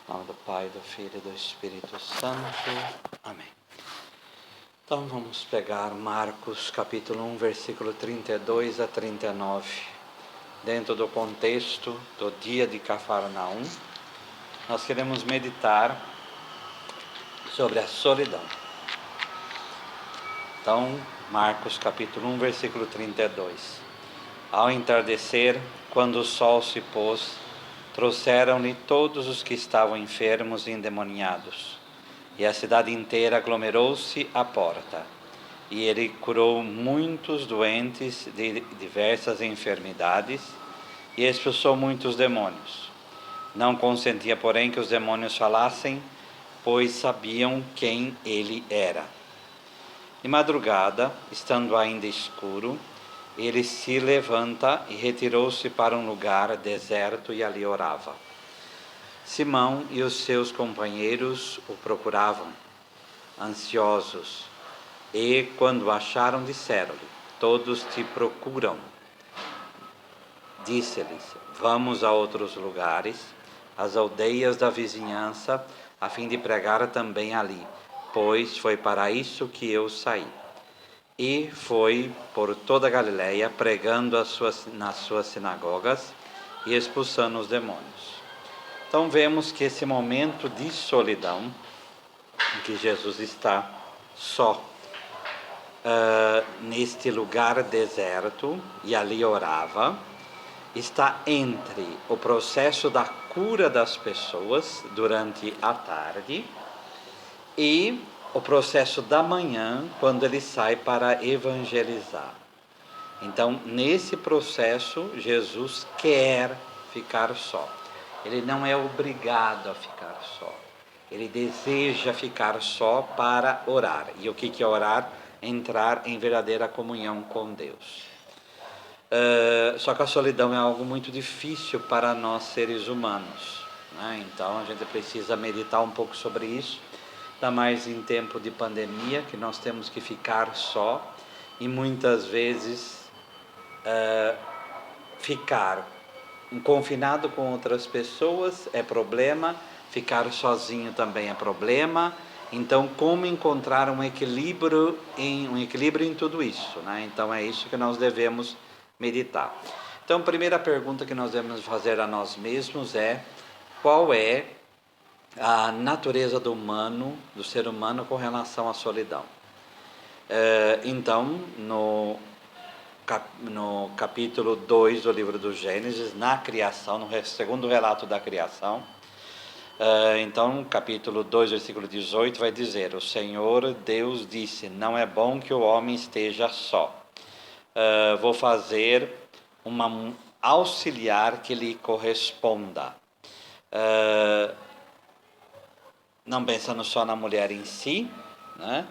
Em nome do Pai, do Filho e do Espírito Santo. Amém. Então vamos pegar Marcos capítulo 1, versículo 32 a 39. Dentro do contexto do dia de Cafarnaum, nós queremos meditar sobre a solidão. Então, Marcos capítulo 1, versículo 32. Ao entardecer, quando o sol se pôs, trouxeram-lhe todos os que estavam enfermos e endemoniados, e a cidade inteira aglomerou-se à porta. E ele curou muitos doentes de diversas enfermidades e expulsou muitos demônios. Não consentia, porém, que os demônios falassem, pois sabiam quem ele era. De madrugada, estando ainda escuro, ele se levanta e retirou-se para um lugar deserto e ali orava. Simão e os seus companheiros o procuravam, ansiosos, e quando o acharam, disseram-lhe: todos te procuram. Disse-lhes: vamos a outros lugares, às aldeias da vizinhança, a fim de pregar também ali, pois foi para isso que eu saí. E foi por toda a Galileia, pregando nas suas sinagogas e expulsando os demônios. Então vemos que esse momento de solidão, em que Jesus está só, neste lugar deserto, e ali orava, está entre o processo da cura das pessoas durante a tarde e o processo da manhã, quando ele sai para evangelizar. Então, nesse processo, Jesus quer ficar só. Ele não é obrigado a ficar só. Ele deseja ficar só para orar. E o que é orar? Entrar em verdadeira comunhão com Deus. Só que a solidão é algo muito difícil para nós seres humanos, né? Então, a gente precisa meditar um pouco sobre isso. Ainda mais em tempo de pandemia, que nós temos que ficar só, e muitas vezes ficar confinado com outras pessoas é problema, ficar sozinho também é problema. Então, como encontrar um equilíbrio em tudo isso, né? Então, é isso que nós devemos meditar. Então, a primeira pergunta que nós devemos fazer a nós mesmos é: qual é a natureza do ser humano com relação à solidão? Então, no capítulo 2 do livro do Gênesis, na criação, no segundo relato da criação, então, capítulo 2, versículo 18, vai dizer: o Senhor Deus disse, não é bom que o homem esteja só. Vou fazer uma auxiliar que lhe corresponda. Não pensando só na mulher em si, né?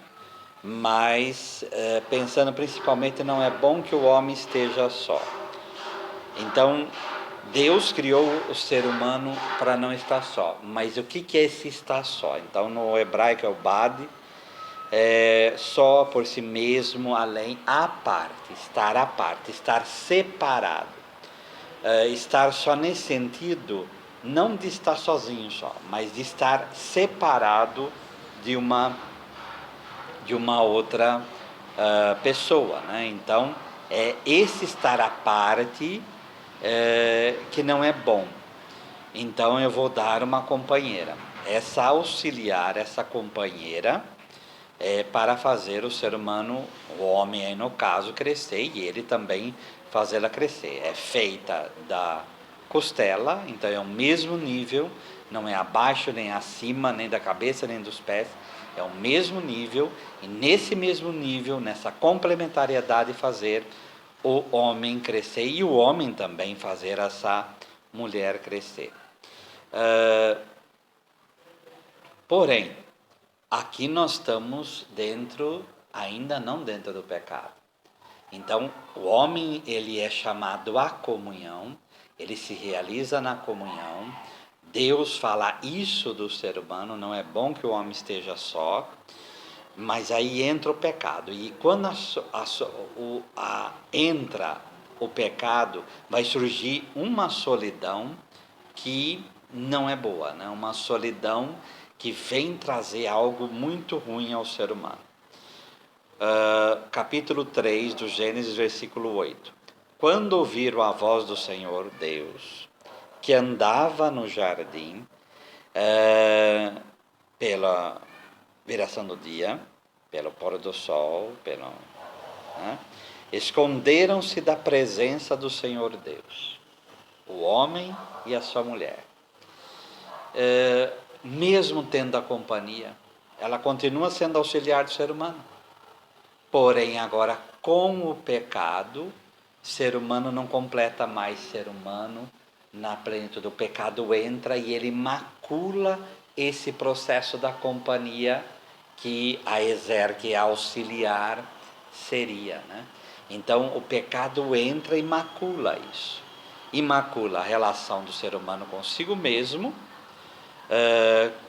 Mas pensando principalmente, não é bom que o homem esteja só. Então, Deus criou o ser humano para não estar só. Mas o que é esse estar só? Então, no hebraico é o bad, só por si mesmo, além, à parte, estar separado. Estar só nesse sentido, não de estar sozinho só, mas de estar separado de uma outra pessoa, né? Então, esse estar à parte que não é bom. Então, eu vou dar uma companheira. Essa auxiliar, essa companheira, para fazer o ser humano, o homem aí no caso, crescer, e ele também fazê-la crescer. É feita da costela, então é o mesmo nível, não é abaixo, nem acima, nem da cabeça, nem dos pés, é o mesmo nível, e nesse mesmo nível, nessa complementariedade, fazer o homem crescer, e o homem também fazer essa mulher crescer. Porém, aqui nós estamos ainda não dentro do pecado. Então, o homem, ele é chamado à comunhão, ele se realiza na comunhão. Deus fala isso do ser humano, não é bom que o homem esteja só, mas aí entra o pecado. E quando entra o pecado, vai surgir uma solidão que não é boa, né? Uma solidão que vem trazer algo muito ruim ao ser humano. Capítulo 3 do Gênesis, versículo 8. Quando ouviram a voz do Senhor Deus, que andava no jardim, pela viração do dia, pelo pôr do sol, né? Esconderam-se da presença do Senhor Deus, o homem e a sua mulher. Mesmo tendo a companhia, ela continua sendo auxiliar do ser humano. Porém, agora com o pecado, ser humano não completa mais ser humano na plenitude. O pecado entra e ele macula esse processo da companhia que a exergue, a auxiliar seria, né? Então, o pecado entra e macula isso. E macula a relação do ser humano consigo mesmo,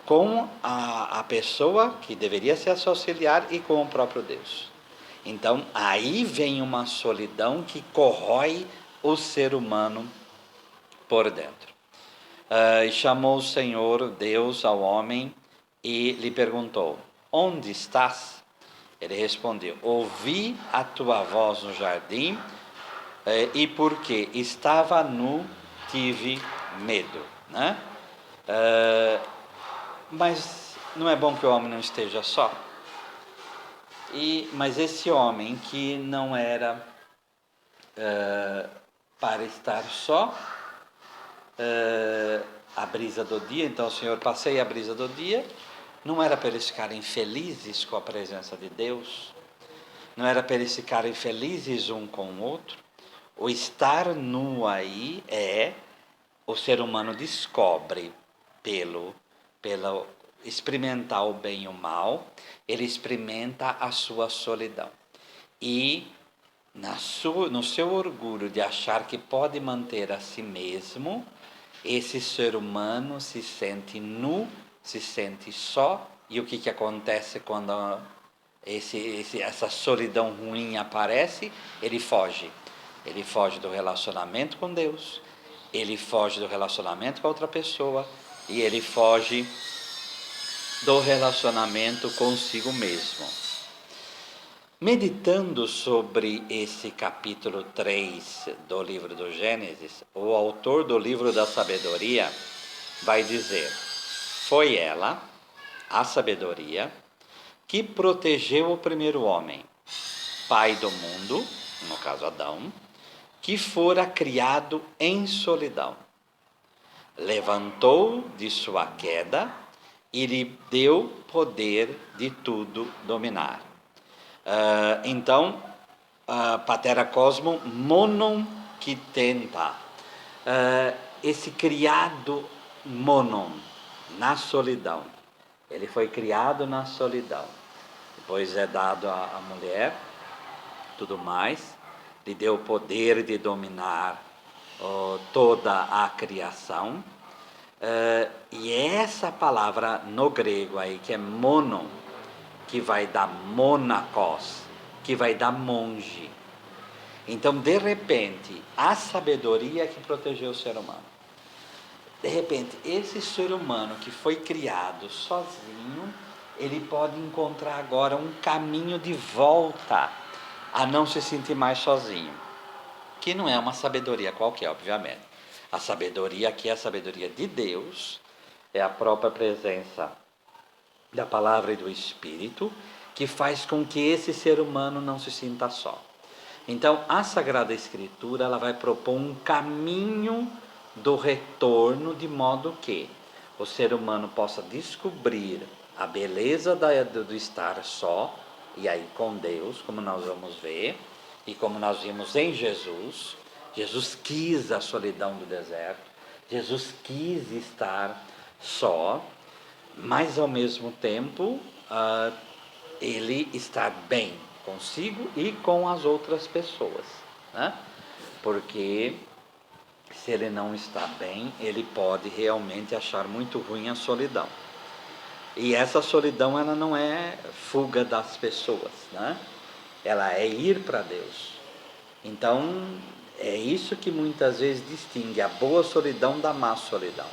com a pessoa que deveria ser seu auxiliar e com o próprio Deus. Então, aí vem uma solidão que corrói o ser humano por dentro. Chamou o Senhor Deus ao homem e lhe perguntou: onde estás? Ele respondeu: ouvi a tua voz no jardim, e porque estava nu, tive medo, né? Mas não é bom que o homem não esteja só? Mas esse homem que não era para estar só, a brisa do dia, então o Senhor passeia a brisa do dia, não era para eles ficarem felizes com a presença de Deus, não era para eles ficarem felizes um com o outro. O estar nu aí o ser humano descobre pelo experimentar o bem e o mal, ele experimenta a sua solidão. E no seu orgulho de achar que pode manter a si mesmo, esse ser humano se sente nu, se sente só. E o que acontece quando essa solidão ruim aparece? Ele foge. Ele foge do relacionamento com Deus, ele foge do relacionamento com a outra pessoa e ele foge do relacionamento consigo mesmo. Meditando sobre esse capítulo 3 do livro do Gênesis, o autor do livro da sabedoria vai dizer: foi ela, a sabedoria, que protegeu o primeiro homem, pai do mundo, no caso Adão, que fora criado em solidão. Levantou de sua queda e lhe deu poder de tudo dominar. Então, patera cosmo monon que tenta. Esse criado monon, na solidão. Ele foi criado na solidão. Depois é dado à mulher, tudo mais. Lhe deu o poder de dominar toda a criação. E essa palavra no grego aí, que é monon, que vai dar monacos, que vai dar monge. Então, de repente, a sabedoria que protegeu o ser humano. De repente, esse ser humano que foi criado sozinho, ele pode encontrar agora um caminho de volta a não se sentir mais sozinho. Que não é uma sabedoria qualquer, obviamente. A sabedoria aqui é a sabedoria de Deus, é a própria presença da palavra e do Espírito, que faz com que esse ser humano não se sinta só. Então, a Sagrada Escritura ela vai propor um caminho do retorno, de modo que o ser humano possa descobrir a beleza do estar só, e aí com Deus, como nós vamos ver, e como nós vimos em Jesus. Jesus quis a solidão do deserto, Jesus quis estar só, mas ao mesmo tempo ele está bem consigo e com as outras pessoas, né? Porque se ele não está bem, ele pode realmente achar muito ruim a solidão. E essa solidão ela não é fuga das pessoas, né? Ela é ir para Deus. Então é isso que muitas vezes distingue a boa solidão da má solidão.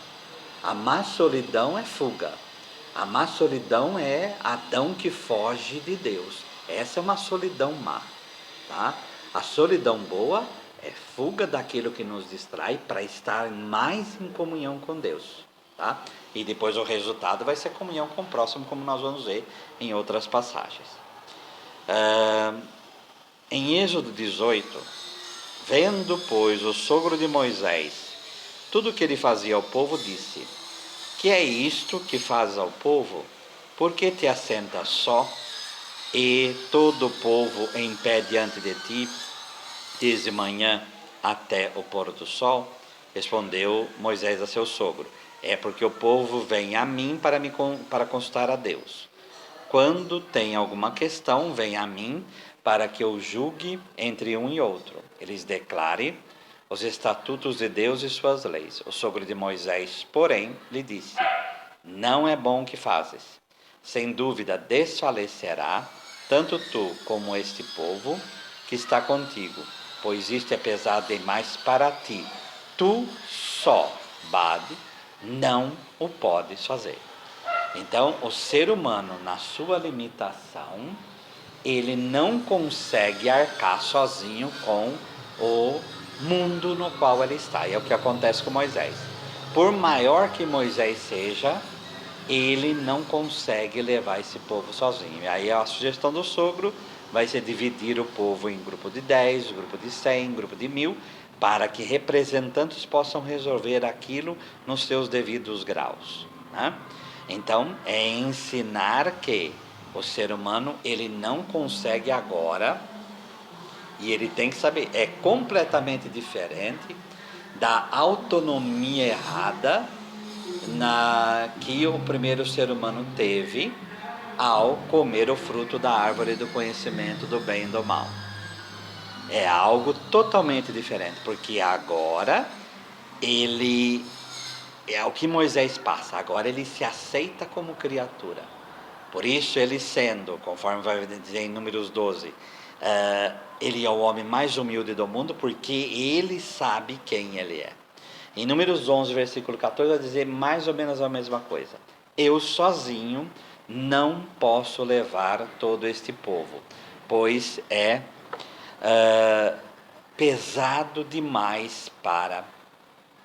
A má solidão é fuga. A má solidão é Adão que foge de Deus. Essa é uma solidão má, tá? A solidão boa é fuga daquilo que nos distrai para estar mais em comunhão com Deus, tá? E depois o resultado vai ser comunhão com o próximo, como nós vamos ver em outras passagens. Em Êxodo 18, vendo, pois, o sogro de Moisés tudo o que ele fazia ao povo, disse: que é isto que fazes ao povo? Por que te assentas só, e todo o povo em pé diante de ti, desde manhã até o pôr do sol? Respondeu Moisés a seu sogro: é porque o povo vem a mim para consultar a Deus. Quando tem alguma questão, vem a mim para que eu julgue entre um e outro. Eles declare os estatutos de Deus e suas leis. O sogro de Moisés, porém, lhe disse: não é bom o que fazes. Sem dúvida desfalecerá tanto tu como este povo que está contigo, pois isto é pesado demais para ti. Tu só, Bade, não o podes fazer. Então, o ser humano, na sua limitação, ele não consegue arcar sozinho com o mundo no qual ele está. E é o que acontece com Moisés. Por maior que Moisés seja, ele não consegue levar esse povo sozinho. E aí a sugestão do sogro vai ser dividir o povo em grupo de 10, grupo de 100, grupo de 1000, para que representantes possam resolver aquilo nos seus devidos graus, né? Então, é ensinar que o ser humano, ele não consegue agora, e ele tem que saber, é completamente diferente da autonomia errada que o primeiro ser humano teve ao comer o fruto da árvore do conhecimento do bem e do mal. É algo totalmente diferente, porque agora ele é o que Moisés passa, agora ele se aceita como criatura. Por isso ele sendo, conforme vai dizer em Números 12, ele é o homem mais humilde do mundo, porque ele sabe quem ele é. Em Números 11, versículo 14, vai dizer mais ou menos a mesma coisa. Eu sozinho não posso levar todo este povo, pois é pesado demais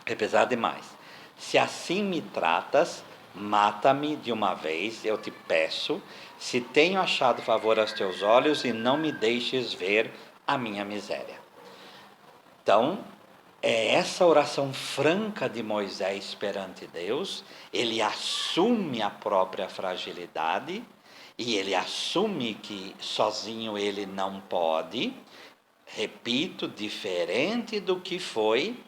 é pesado demais. Se assim me tratas, mata-me de uma vez, eu te peço, se tenho achado favor aos teus olhos, e não me deixes ver a minha miséria. Então, é essa oração franca de Moisés perante Deus. Ele assume a própria fragilidade e ele assume que sozinho ele não pode. Repito, diferente do que foi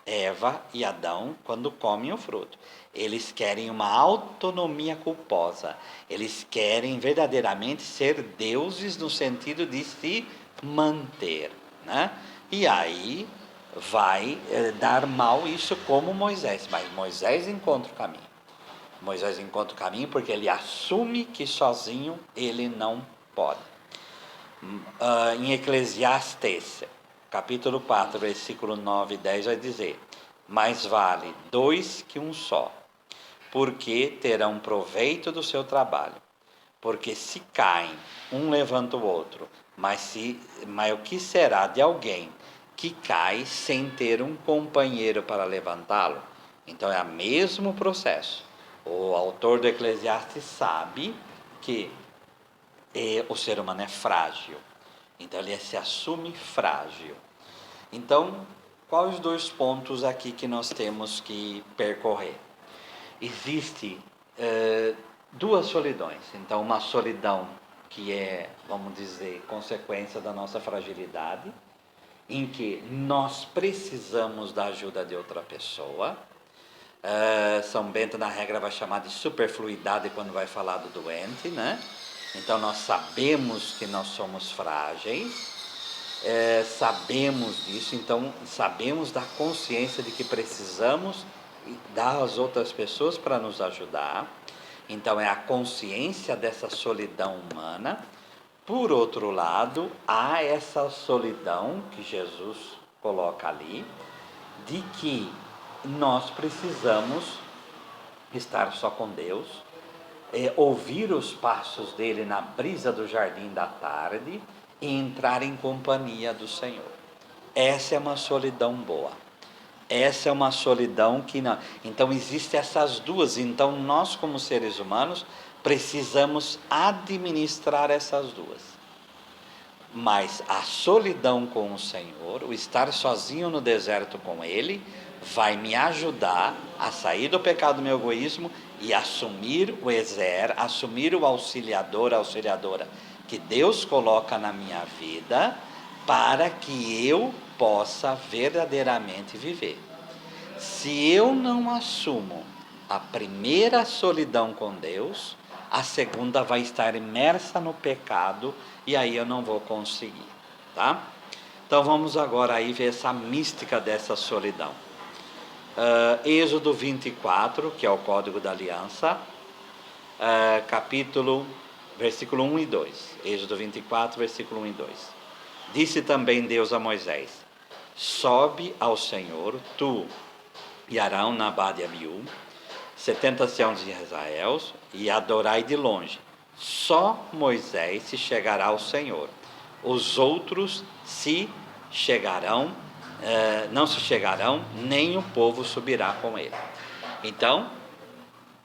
Eva e Adão quando comem o fruto. Eles querem uma autonomia culposa. Eles querem verdadeiramente ser deuses no sentido de se manter, né? E aí vai dar mal isso como Moisés. Mas Moisés encontra o caminho. Moisés encontra o caminho porque ele assume que sozinho ele não pode. Em Eclesiastes, capítulo 4, versículo 9 e 10, vai dizer: mais vale dois que um só, porque terão proveito do seu trabalho. Porque se caem, um levanta o outro, mas o que será de alguém que cai sem ter um companheiro para levantá-lo? Então é o mesmo processo. O autor do Eclesiastes sabe que o ser humano é frágil, então ele se assume frágil. Então, quais os dois pontos aqui que nós temos que percorrer? Existe duas solidões. Então, uma solidão que é, vamos dizer, consequência da nossa fragilidade, em que nós precisamos da ajuda de outra pessoa. São Bento, na regra, vai chamar de superfluidade quando vai falar do doente, né? Então, nós sabemos que nós somos frágeis, sabemos disso, então sabemos da consciência de que precisamos das outras pessoas para nos ajudar. Então, é a consciência dessa solidão humana. Por outro lado, há essa solidão que Jesus coloca ali, de que nós precisamos estar só com Deus, ouvir os passos dele na brisa do jardim da tarde e entrar em companhia do Senhor. Essa é uma solidão boa. Essa é uma solidão que não. Então existem essas duas. Então nós, como seres humanos, precisamos administrar essas duas. Mas a solidão com o Senhor, o estar sozinho no deserto com Ele, vai me ajudar a sair do pecado do meu egoísmo e assumir o exer, assumir o auxiliador, a auxiliadora que Deus coloca na minha vida, para que eu possa verdadeiramente viver. Se eu não assumo a primeira solidão com Deus, a segunda vai estar imersa no pecado e aí eu não vou conseguir, tá? Então vamos agora aí ver essa mística dessa solidão. Êxodo 24, que é o Código da Aliança, versículo 1 e 2. Êxodo 24, versículo 1 e 2. Disse também Deus a Moisés: sobe ao Senhor, tu e Arão, Nadab e Abiú, 70 anciãos de Israel, e adorai de longe. Só Moisés se chegará ao Senhor. Os outros não se chegarão, nem o povo subirá com ele. Então,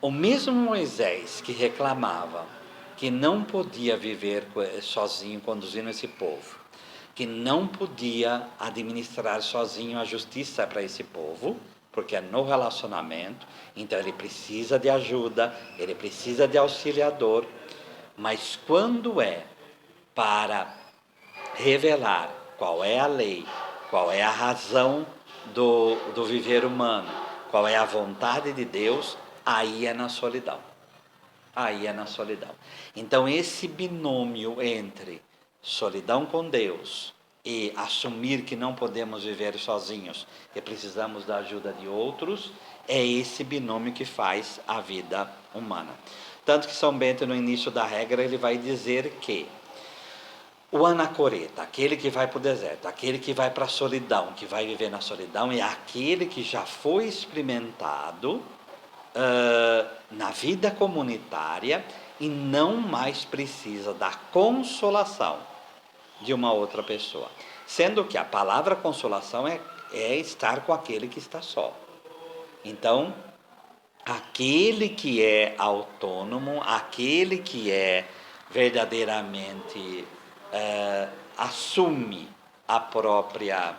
o mesmo Moisés que reclamava que não podia viver sozinho conduzindo esse povo, que não podia administrar sozinho a justiça para esse povo, porque é no relacionamento, então ele precisa de ajuda, ele precisa de auxiliador, mas quando é para revelar qual é a lei, qual é a razão do viver humano, qual é a vontade de Deus, aí é na solidão. Aí é na solidão. Então esse binômio entre solidão com Deus e assumir que não podemos viver sozinhos e precisamos da ajuda de outros, é esse binômio que faz a vida humana. Tanto que São Bento, no início da regra, ele vai dizer que o anacoreta, aquele que vai para o deserto, aquele que vai para a solidão, que vai viver na solidão, é aquele que já foi experimentado na vida comunitária e não mais precisa da consolação de uma outra pessoa. Sendo que a palavra consolação é estar com aquele que está só. Então, aquele que é autônomo, aquele que é verdadeiramente assume a própria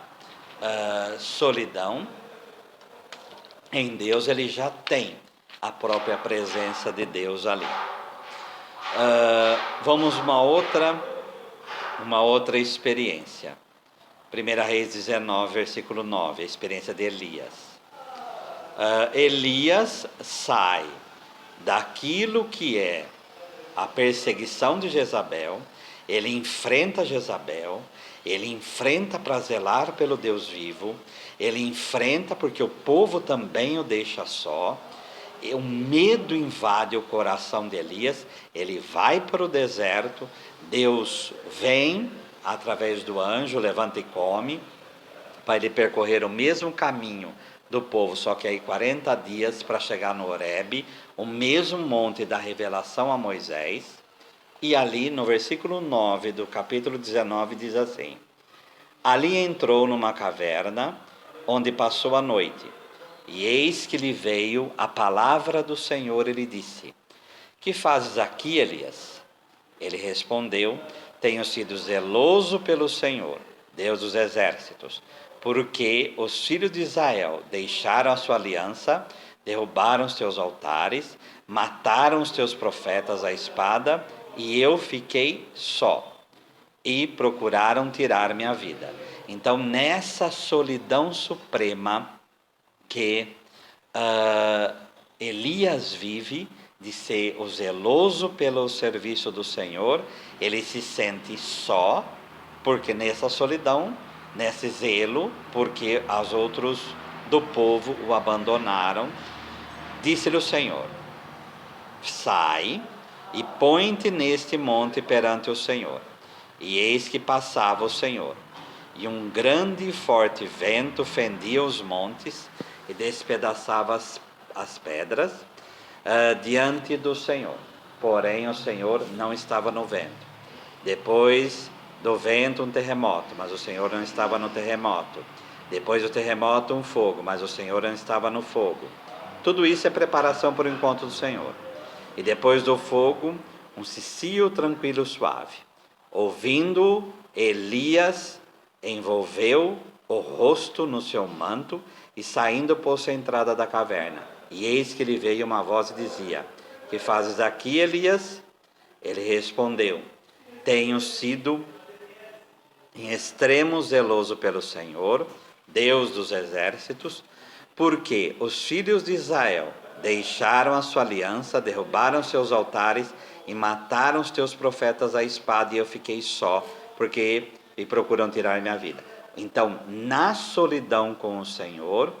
solidão, em Deus ele já tem a própria presença de Deus ali. Vamos uma outra experiência. 1 Reis 19, versículo 9, a experiência de Elias. Elias sai daquilo que é a perseguição de Jezabel, ele enfrenta Jezabel, ele enfrenta para zelar pelo Deus vivo, ele enfrenta porque o povo também o deixa só, o medo invade o coração de Elias, ele vai para o deserto, Deus vem através do anjo, levanta e come, para ele percorrer o mesmo caminho do povo, só que aí 40 dias para chegar no Horebe, o mesmo monte da revelação a Moisés, e ali no versículo 9 do capítulo 19 diz assim: ali entrou numa caverna, onde passou a noite, e eis que lhe veio a palavra do Senhor e lhe disse: que fazes aqui, Elias? Ele respondeu: tenho sido zeloso pelo Senhor, Deus dos exércitos, porque os filhos de Israel deixaram a sua aliança, derrubaram os teus altares, mataram os teus profetas à espada, e eu fiquei só, e procuraram tirar minha vida. Então, nessa solidão suprema que Elias vive, de ser o zeloso pelo serviço do Senhor, ele se sente só, porque nessa solidão, nesse zelo, porque os outros do povo o abandonaram. Disse-lhe o Senhor: sai e põe-te neste monte perante o Senhor. E eis que passava o Senhor, e um grande e forte vento fendia os montes e despedaçava as pedras, diante do Senhor. Porém, o Senhor não estava no vento. Depois do vento, um terremoto, mas o Senhor não estava no terremoto. Depois do terremoto, um fogo, mas o Senhor não estava no fogo. Tudo isso é preparação para o encontro do Senhor. E depois do fogo, um cicio tranquilo suave. Ouvindo, Elias envolveu o rosto no seu manto e saindo pôs a entrada da caverna. E eis que lhe veio uma voz e dizia: que fazes aqui, Elias? Ele respondeu: tenho sido em extremo zeloso pelo Senhor, Deus dos exércitos, porque os filhos de Israel deixaram a sua aliança, derrubaram seus altares e mataram os teus profetas à espada, e eu fiquei só, porque e procuram tirar minha vida. Então, na solidão com o Senhor,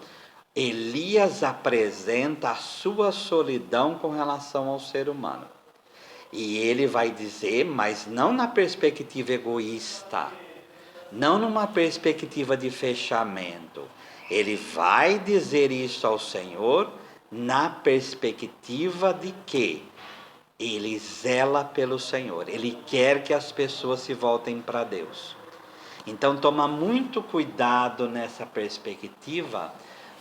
Elias apresenta a sua solidão com relação ao ser humano. E ele vai dizer, mas não na perspectiva egoísta, não numa perspectiva de fechamento. Ele vai dizer isso ao Senhor na perspectiva de que ele zela pelo Senhor. Ele quer que as pessoas se voltem para Deus. Então toma muito cuidado nessa perspectiva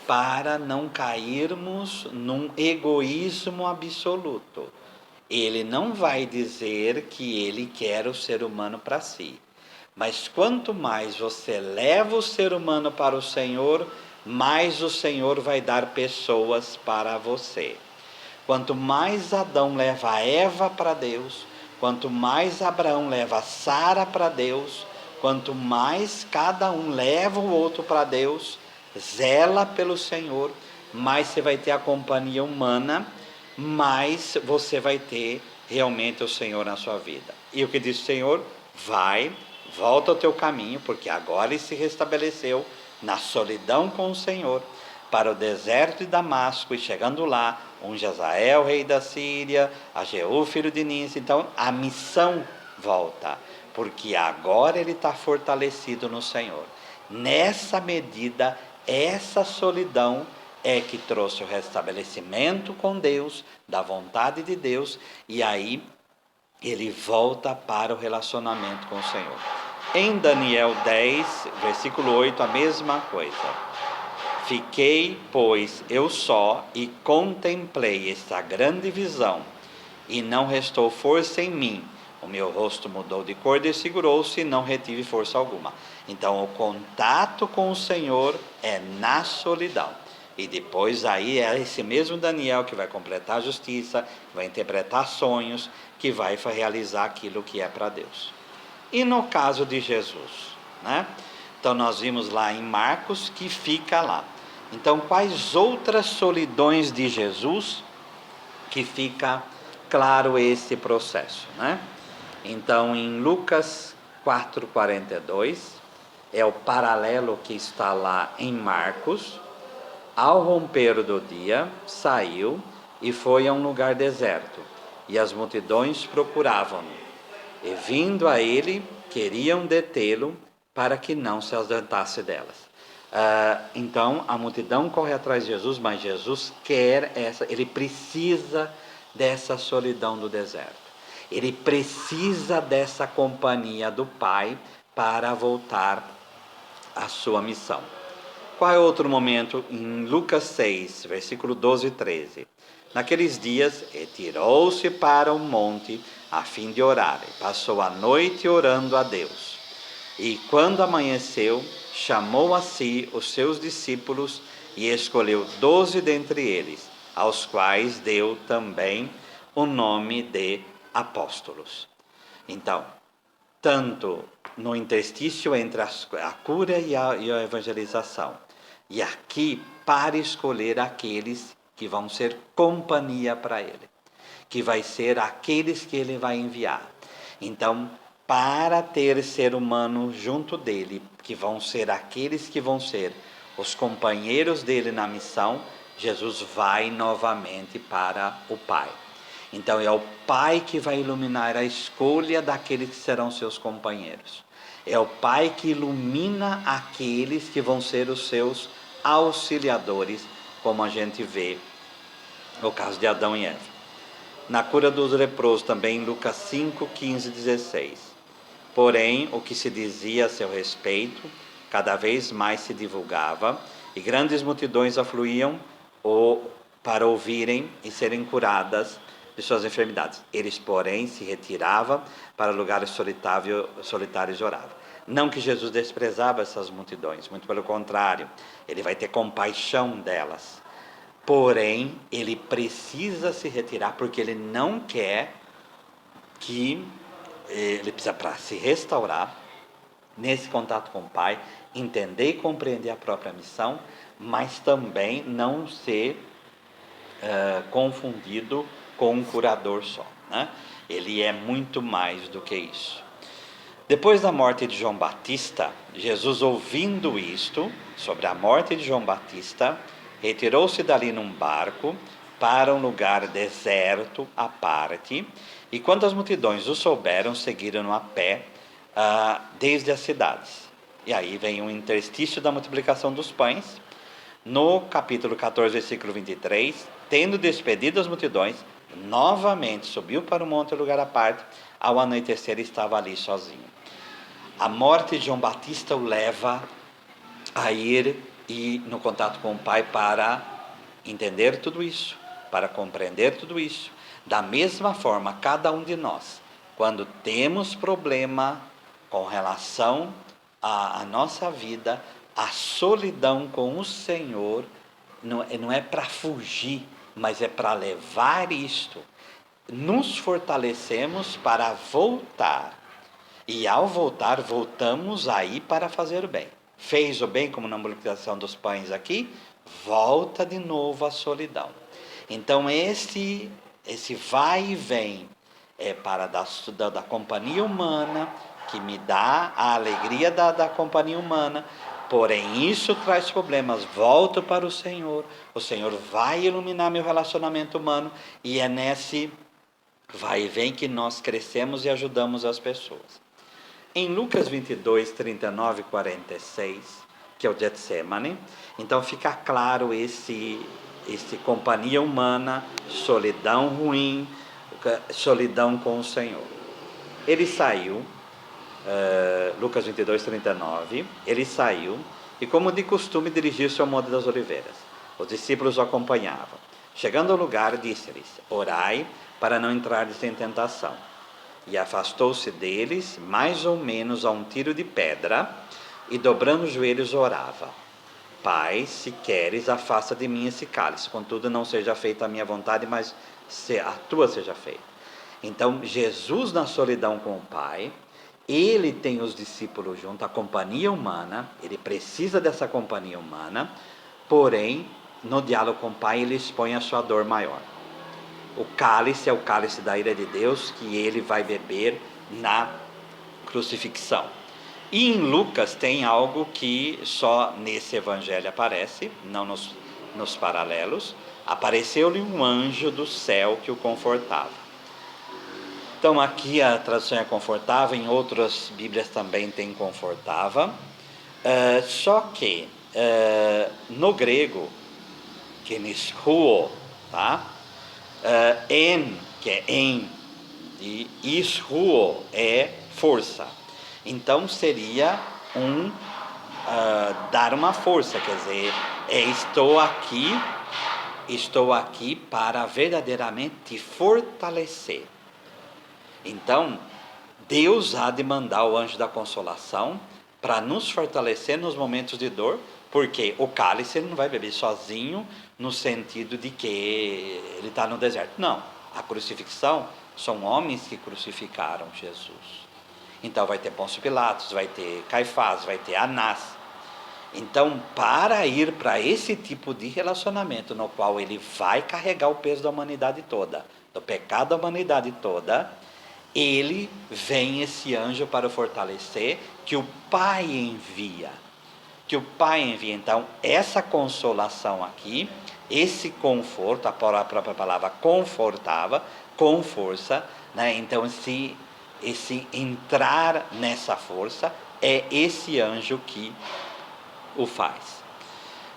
para não cairmos num egoísmo absoluto. Ele não vai dizer que ele quer o ser humano para si. Mas quanto mais você leva o ser humano para o Senhor, mais o Senhor vai dar pessoas para você. Quanto mais Adão leva Eva para Deus, quanto mais Abraão leva Sara para Deus, quanto mais cada um leva o outro para Deus, zela pelo Senhor, mais você vai ter a companhia humana, mais você vai ter realmente o Senhor na sua vida. E o que diz o Senhor? Vai, volta ao teu caminho, porque agora ele se restabeleceu na solidão com o Senhor, para o deserto de Damasco, e chegando lá, unge Azael, rei da Síria, a Jeú, filho de Nínive. Então a missão volta, porque agora ele está fortalecido no Senhor. Nessa medida, essa solidão é que trouxe o restabelecimento com Deus, da vontade de Deus, e aí ele volta para o relacionamento com o Senhor. Em Daniel 10, versículo 8, a mesma coisa. Fiquei, pois, eu só e contemplei esta grande visão, e não restou força em mim. O meu rosto mudou de cor, desfigurou-se e não retive força alguma. Então, o contato com o Senhor é na solidão. E depois aí é esse mesmo Daniel que vai completar a justiça, vai interpretar sonhos, que vai realizar aquilo que é para Deus. E no caso de Jesus, né? Então nós vimos lá em Marcos que fica lá. Então quais outras solidões de Jesus que fica claro esse processo, né? Então em Lucas 4,42 é o paralelo que está lá em Marcos. Ao romper do dia, saiu e foi a um lugar deserto, e as multidões procuravam-no, e vindo a ele, queriam detê-lo para que não se ausentasse delas. Então a multidão corre atrás de Jesus, mas Jesus quer ele precisa dessa solidão do deserto. Ele precisa dessa companhia do Pai para voltar à sua missão. Qual é outro momento? Em Lucas 6, versículo 12 e 13. Naqueles dias, retirou-se para um monte a fim de orar, e passou a noite orando a Deus. E quando amanheceu, chamou a si os seus discípulos e escolheu 12 dentre eles, aos quais deu também o nome de apóstolos. Então, tanto no interstício entre a cura e a evangelização, e aqui para escolher aqueles que vão ser companhia para ele, que vai ser aqueles que ele vai enviar. Então, para ter ser humano junto dele, que vão ser aqueles que vão ser os companheiros dele na missão, Jesus vai novamente para o Pai. Então é o Pai que vai iluminar a escolha daqueles que serão seus companheiros. É o Pai que ilumina aqueles que vão ser os seus auxiliadores, como a gente vê o caso de Adão e Eva. Na cura dos leprosos também, Lucas 5, 15, 16. Porém, o que se dizia a seu respeito, cada vez mais se divulgava, e grandes multidões afluíam para ouvirem e serem curadas de suas enfermidades. Eles, porém, se retiravam para lugares solitários e oravam. Não que Jesus desprezava essas multidões, muito pelo contrário, ele vai ter compaixão delas. Porém, ele precisa se retirar porque ele não quer que ele precisa, para se restaurar nesse contato com o Pai, entender e compreender a própria missão, mas também não ser confundido com um curador só, né? Ele é muito mais do que isso. Depois da morte de João Batista, Jesus, ouvindo isto sobre a morte de João Batista, retirou-se dali num barco para um lugar deserto à parte, e quando as multidões o souberam, seguiram-no a pé desde as cidades. E aí vem um interstício da multiplicação dos pães. No capítulo 14, versículo 23, tendo despedido as multidões, novamente subiu para o monte, lugar à parte, ao anoitecer estava ali sozinho. A morte de João Batista o leva a ir no contato com o Pai para entender tudo isso, para compreender tudo isso. Da mesma forma, cada um de nós, quando temos problema com relação à nossa vida, a solidão com o Senhor não é para fugir, mas é para levar isto. Nos fortalecemos para voltar. E ao voltar, voltamos aí para fazer o bem. Fez o bem, como na multiplicação dos pães aqui, volta de novo à solidão. Então esse vai e vem é para da companhia humana, que me dá a alegria da companhia humana, porém isso traz problemas. Volto para o Senhor vai iluminar meu relacionamento humano, e é nesse vai e vem que nós crescemos e ajudamos as pessoas. Em Lucas 22, 39 e 46, que é o Getsemane, então fica claro esse companhia humana, solidão ruim, solidão com o Senhor. Ele saiu, Lucas 22, 39, ele saiu e, como de costume, dirigiu-se ao Monte das Oliveiras. Os discípulos o acompanhavam. Chegando ao lugar, disse-lhes: orai para não entrardes em tentação. E afastou-se deles, mais ou menos a um tiro de pedra, e dobrando os joelhos orava: Pai, se queres, afasta de mim esse cálice, contudo não seja feita a minha vontade, mas a tua seja feita. Então Jesus, na solidão com o Pai, ele tem os discípulos junto, a companhia humana, ele precisa dessa companhia humana, porém no diálogo com o Pai ele expõe a sua dor maior. O cálice é o cálice da ira de Deus, que ele vai beber na crucifixão. E em Lucas tem algo que só nesse evangelho aparece, não nos paralelos. Apareceu-lhe um anjo do céu que o confortava. Então aqui a tradução é confortava, em outras Bíblias também tem confortava. Só que no grego, kenishuo, tá? En, que é em, e ishuo é força. Então seria dar uma força, quer dizer, estou aqui para verdadeiramente te fortalecer. Então Deus há de mandar o anjo da consolação para nos fortalecer nos momentos de dor, porque o cálice ele não vai beber sozinho, no sentido de que ele está no deserto. Não, a crucifixão são homens que crucificaram Jesus. Então vai ter Pôncio Pilatos, vai ter Caifás, vai ter Anás. Então, para ir para esse tipo de relacionamento, no qual ele vai carregar o peso da humanidade toda, do pecado da humanidade toda, ele vem esse anjo para o fortalecer, que o Pai envia. Então, essa consolação aqui, esse conforto, a própria palavra confortava, com força, né? Então esse entrar nessa força é esse anjo que o faz.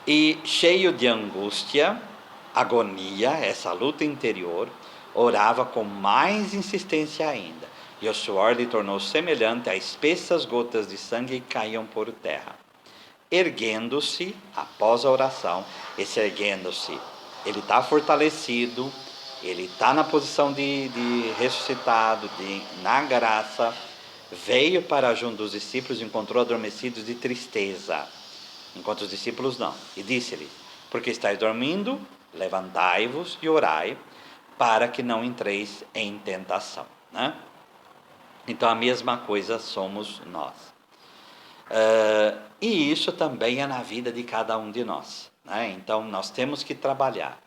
E cheio de angústia, agonia, essa luta interior, orava com mais insistência ainda, e o suor lhe tornou semelhante a espessas gotas de sangue que caíam por terra. Erguendo-se, após a oração, esse erguendo-se, ele está fortalecido, ele está na posição de ressuscitado, na graça, veio para junto dos discípulos e encontrou adormecidos de tristeza, enquanto os discípulos não, e disse-lhes: porque estáis dormindo, levantai-vos e orai, para que não entreis em tentação, né? Então a mesma coisa somos nós. E isso também é na vida de cada um de nós, né? Então nós temos que trabalhar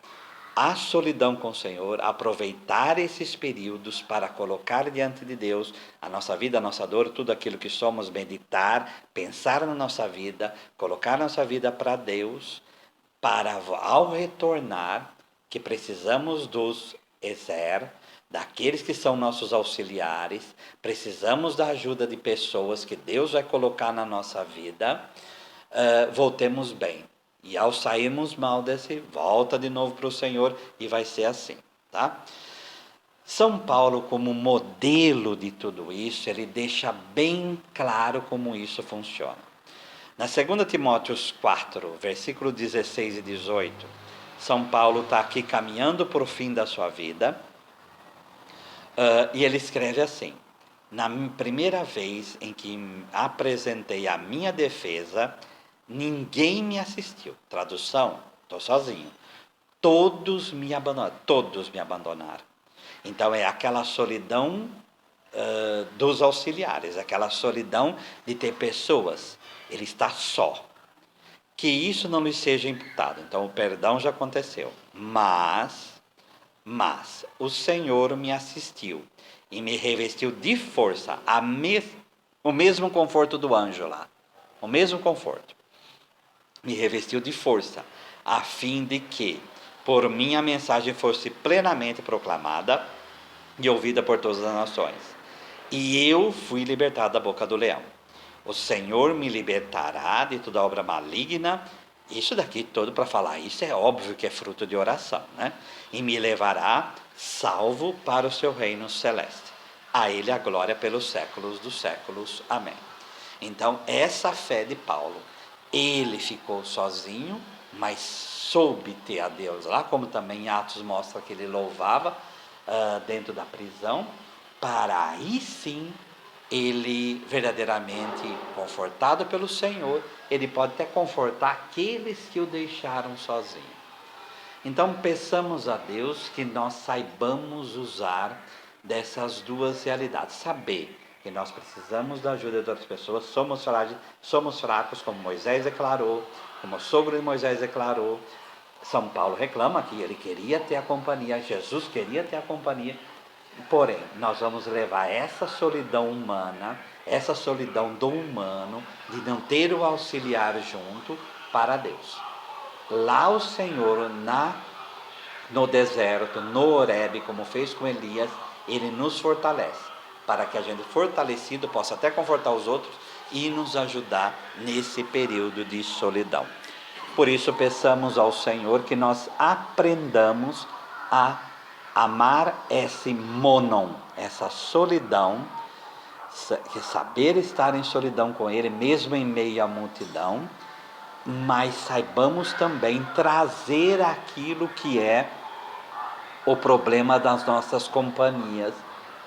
a solidão com o Senhor, aproveitar esses períodos para colocar diante de Deus a nossa vida, a nossa dor, tudo aquilo que somos, meditar, pensar na nossa vida, colocar a nossa vida para Deus, para ao retornar, que precisamos dos daqueles que são nossos auxiliares, precisamos da ajuda de pessoas que Deus vai colocar na nossa vida, voltemos bem. E ao sairmos mal desse, volta de novo para o Senhor e vai ser assim, tá? São Paulo, como modelo de tudo isso, ele deixa bem claro como isso funciona. Na 2 Timóteo 4, versículo 16 e 18, São Paulo está aqui caminhando para o fim da sua vida, e ele escreve assim: na primeira vez em que apresentei a minha defesa, ninguém me assistiu. Tradução: estou sozinho. Todos me abandonaram. Então é aquela solidão dos auxiliares, aquela solidão de ter pessoas. Ele está só. Que isso não lhe seja imputado. Então o perdão já aconteceu. Mas o Senhor me assistiu e me revestiu de força, o mesmo conforto do anjo lá, o mesmo conforto. Me revestiu de força, a fim de que, por mim, a mensagem fosse plenamente proclamada e ouvida por todas as nações. E eu fui libertado da boca do leão. O Senhor me libertará de toda obra maligna. Isso daqui todo para falar, isso é óbvio que é fruto de oração, né? E me levará salvo para o seu reino celeste. A ele a glória pelos séculos dos séculos. Amém. Então, essa fé de Paulo, ele ficou sozinho, mas soube ter a Deus lá, como também em Atos mostra que ele louvava dentro da prisão, para aí sim ele verdadeiramente confortado pelo Senhor, ele pode até confortar aqueles que o deixaram sozinho. Então peçamos a Deus que nós saibamos usar dessas duas realidades, saber que nós precisamos da ajuda de outras pessoas, somos fracos, como Moisés declarou, como o sogro de Moisés declarou. São Paulo reclama que ele queria ter a companhia, Jesus queria ter a companhia. Porém, nós vamos levar essa solidão humana, essa solidão do humano, de não ter o auxiliar junto, para Deus. Lá o Senhor, no deserto, no Horebe, como fez com Elias, ele nos fortalece, para que a gente fortalecido possa até confortar os outros e nos ajudar nesse período de solidão. Por isso, peçamos ao Senhor que nós aprendamos a amar esse monon, essa solidão, saber estar em solidão com Ele, mesmo em meio à multidão, mas saibamos também trazer aquilo que é o problema das nossas companhias,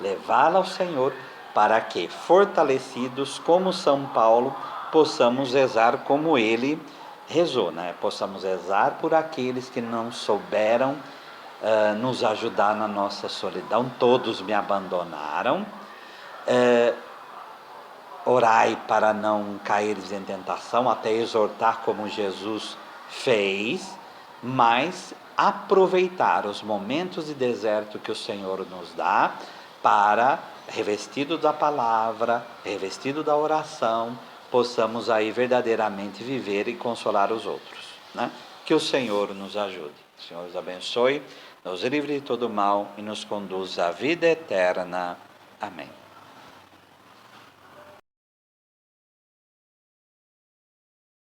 levá-la ao Senhor, para que, fortalecidos como São Paulo, possamos rezar como ele rezou, né? Possamos rezar por aqueles que não souberam nos ajudar na nossa solidão. Todos me abandonaram. Orai para não caíres em tentação, até exortar como Jesus fez, mas aproveitar os momentos de deserto que o Senhor nos dá para, revestido da palavra, revestido da oração, possamos aí verdadeiramente viver e consolar os outros, né? Que o Senhor nos ajude. O Senhor nos abençoe, nos livre de todo mal e nos conduz à vida eterna. Amém.